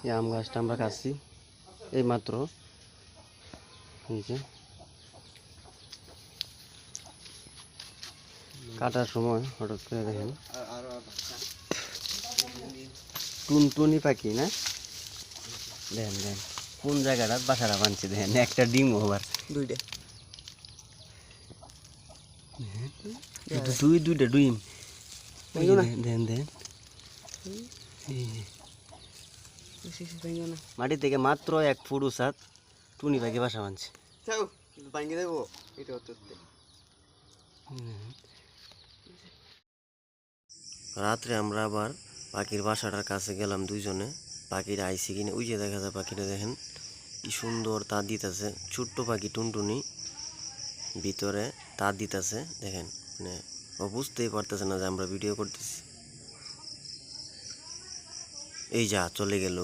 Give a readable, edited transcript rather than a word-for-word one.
এই আম গাছটা আমরা কাটছি এই মাত্র। এই যে কাটার সময় হঠাৎ করে দেখেন টুনটুনি পাখি না, দেখেন দেখেন কোন জায়গাটা বাসাটা বানছে, দেখেন একটা ডিম ওভার দুইটা দুইটা ডিম দেন দেন। মাটি থেকে মাত্র 1 ফুট উঁচাত টুনি পাখি বাসা বানছে। রাত্রে আমরা আবার পাখির বাসাটার কাছে গেলাম দুইজনে। পাখিরা আইসি কিনে ওই যে দেখা যায় পাখিটা, দেখেন কি সুন্দর তার দিতেছে, ছোট্ট পাখি টুনটুনি ভিতরে তার দিতেছে। দেখেন মানে ও বুঝতেই পারতেছে না যে আমরা ভিডিও করতেছি। এই যা চলে গেল।